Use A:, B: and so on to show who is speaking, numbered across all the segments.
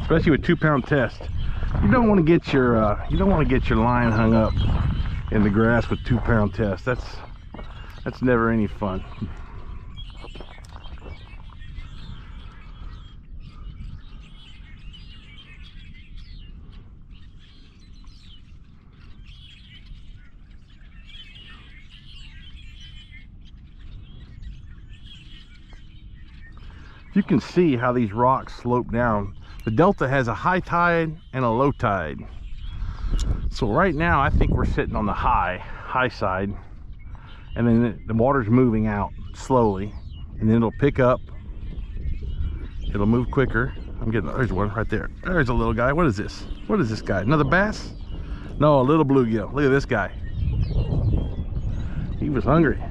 A: especially with 2-pound test. You don't want to get your line hung up in the grass with 2-pound test. That's never any fun. You can see how these rocks slope down. The Delta has a high tide and a low tide. So right now I think we're sitting on the high side, and then the water's moving out slowly, and then it'll pick up. It'll move quicker. There's one right there. There's a little guy. What is this? What is this guy? Another bass? No, a little bluegill. Look at this guy. He was hungry.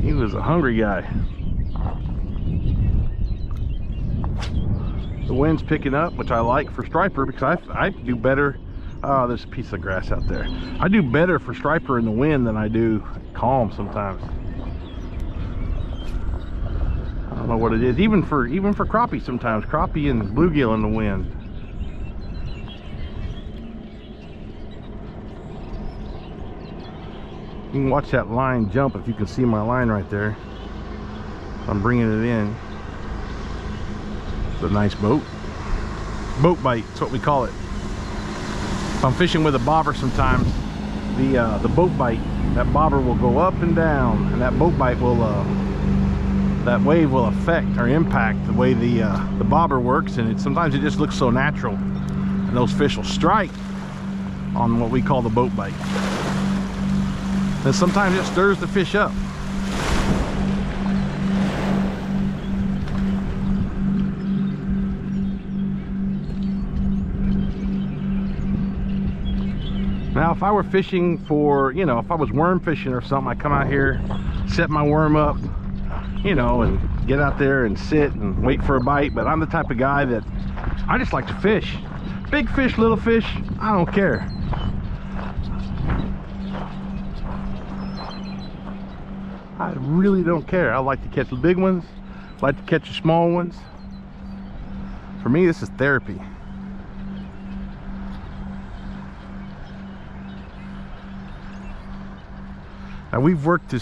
A: He was a hungry guy. The wind's picking up, which I like for striper, because I do better. Oh, there's a piece of grass out there. I do better for striper in the wind than I do calm sometimes. I don't know what it is. Even for crappie sometimes. Crappie and bluegill in the wind. You can watch that line jump if you can see my line right there. I'm bringing it in. It's a nice boat. Boat bite, that's what we call it. If I'm fishing with a bobber sometimes, the boat bite, that bobber will go up and down, and that boat bite will, that wave will affect or impact the way the bobber works, and sometimes it just looks so natural, and those fish will strike on what we call the boat bite. And sometimes it stirs the fish up. Now, if I were fishing for, you know, if I was worm fishing or something, I come out here, set my worm up, you know, and get out there and sit and wait for a bite. But I'm the type of guy that I just like to fish. Big fish, little fish, I don't care. I really don't care. I like to catch the big ones, I like to catch the small ones. For me, this is therapy. Now we've worked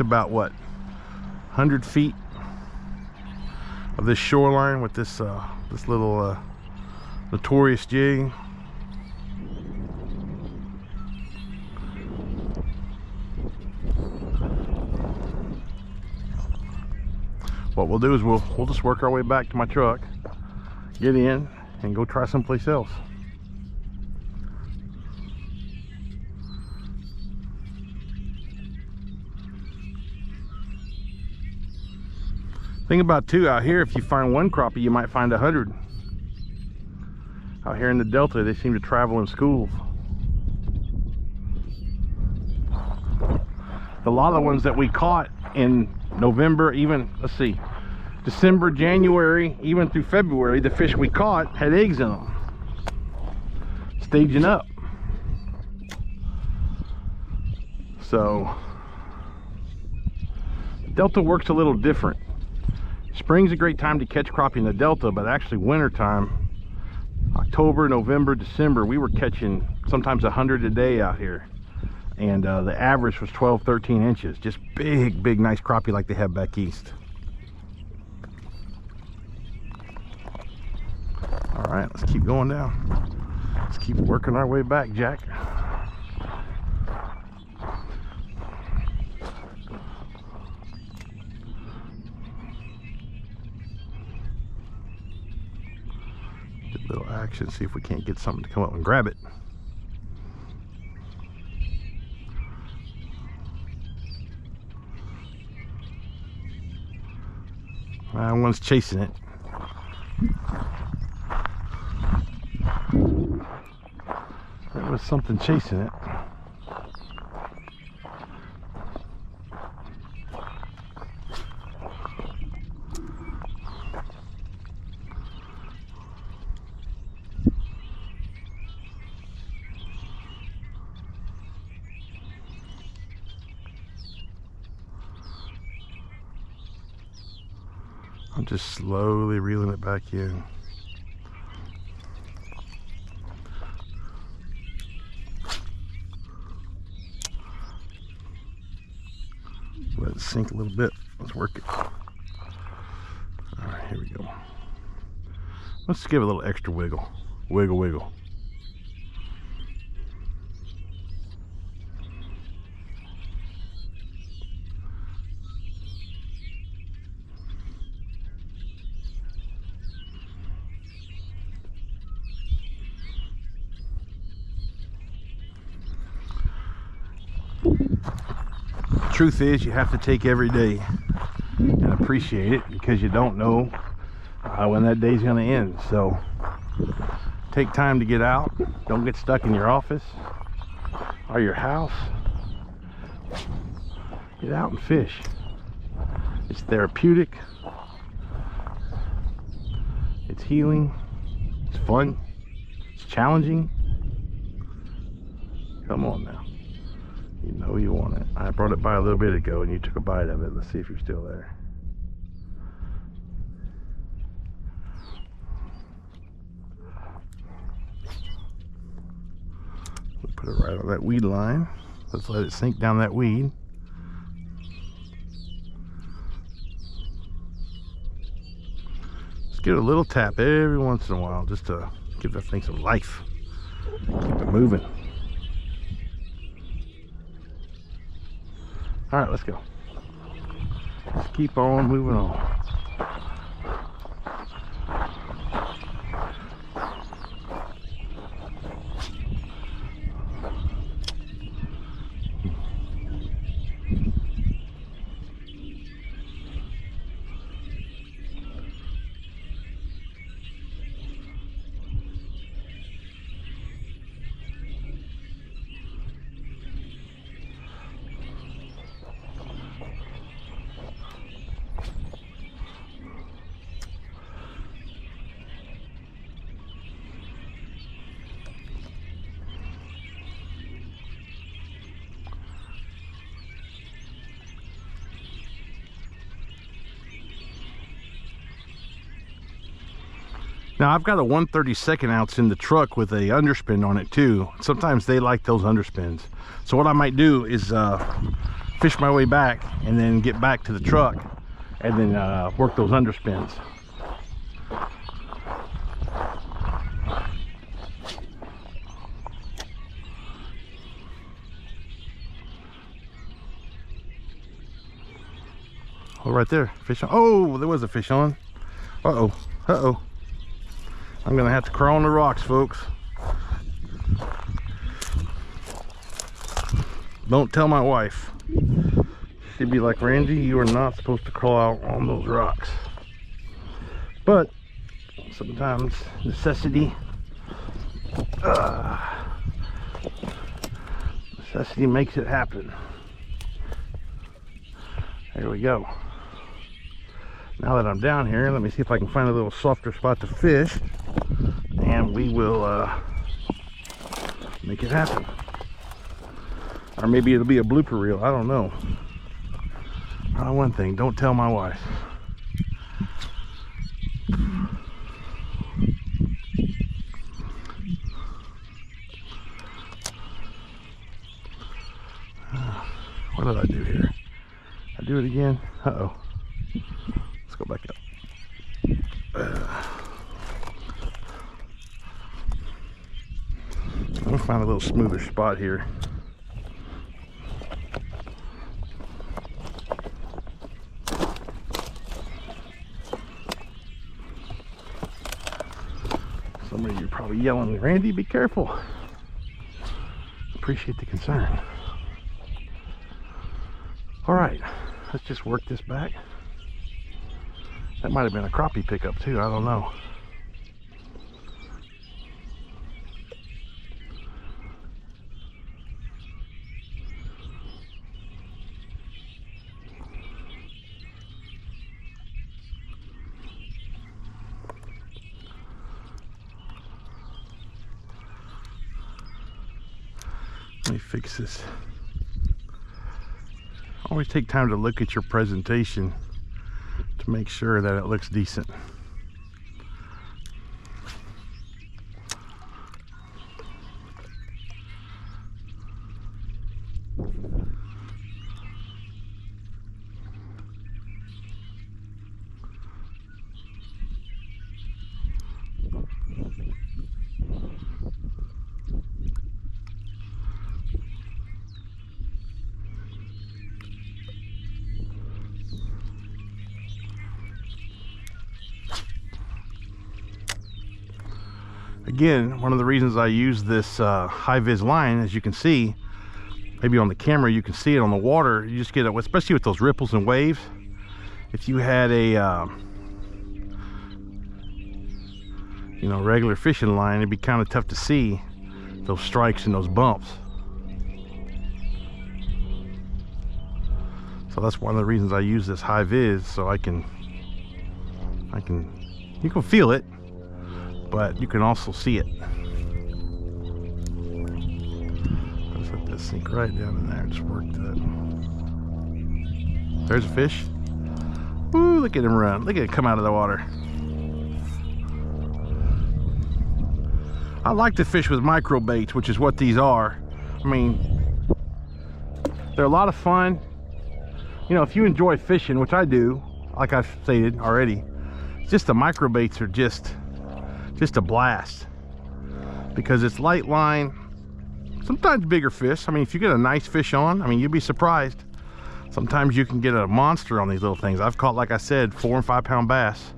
A: about what, 100 feet of this shoreline with this this little notorious jig. What we'll do is we'll just work our way back to my truck, get in, and go try someplace else. Thing about too, out here, if you find one crappie, you might find 100. Out here in the Delta, they seem to travel in schools. A lot of the ones that we caught in November, even, let's see, December, January, even through February, the fish we caught had eggs in them, staging up. So Delta works a little different. Spring's a great time to catch crappie in the Delta, but actually winter time, October, November, December, we were catching sometimes 100 a day out here. And the average was 12, 13 inches. Just big, nice crappie like they have back east. All right, let's keep going down. Let's keep working our way back, Jack. Get a little action, see if we can't get something to come up and grab it. One's chasing it. There was something chasing it. I'm just slowly reeling it back in. Let it sink a little bit. Let's work it. All right, here we go. Let's give it a little extra wiggle. Wiggle, wiggle. Truth is, you have to take every day and appreciate it, because you don't know when that day's going to end. So take time to get out. Don't get stuck in your office or your house. Get out and fish. It's therapeutic, it's healing, it's fun, it's challenging. Come on now. You know you want it. I brought it by a little bit ago and you took a bite of it. Let's see if you're still there. We'll put it right on that weed line. Let's let it sink down that weed. Just give it a little tap every once in a while, just to give that thing some life. Keep it moving. All right, let's go. Let's keep on moving on. Now I've got a 1/32 ounce in the truck with a underspin on it too. Sometimes they like those underspins. So what I might do is fish my way back and then get back to the truck and then work those underspins. Oh, right there, fish on. Oh, there was a fish on. Uh-oh, uh-oh. I'm gonna have to crawl on the rocks, folks. Don't tell my wife. She'd be like, Randy, you are not supposed to crawl out on those rocks. But sometimes necessity makes it happen. There we go. Now that I'm down here, let me see if I can find a little softer spot to fish, and we will make it happen. Or maybe it'll be a blooper reel, I don't know. One thing, don't tell my wife. What did I do here? I do it again? Uh-oh. Let's go back up. I'm gonna find a little smoother spot here. Some of you are probably yelling, Randy, be careful. Appreciate the concern. All right, let's just work this back. That might have been a crappie pickup too, I don't know. Let me fix this. Always take time to look at your presentation to make sure that it looks decent. Again, one of the reasons I use this high-vis line, as you can see, maybe on the camera you can see it on the water, you just get it, especially with those ripples and waves. If you had a you know, regular fishing line, it'd be kind of tough to see those strikes and those bumps. So that's one of the reasons I use this high-vis, so you can feel it, but you can also see it. Let's let this sink right down in there. Just work that. There's a fish. Ooh, look at him run. Look at it come out of the water. I like to fish with micro baits, which is what these are. I mean, they're a lot of fun. You know, if you enjoy fishing, which I do, like I've stated already, just the micro baits are just a blast, because it's light line, sometimes bigger fish. I mean, if you get a nice fish on, I mean, you'd be surprised. Sometimes you can get a monster on these little things. I've caught, like I said, 4 and 5 pound bass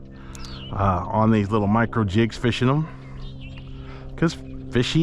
A: on these little micro jigs fishing them, because fishy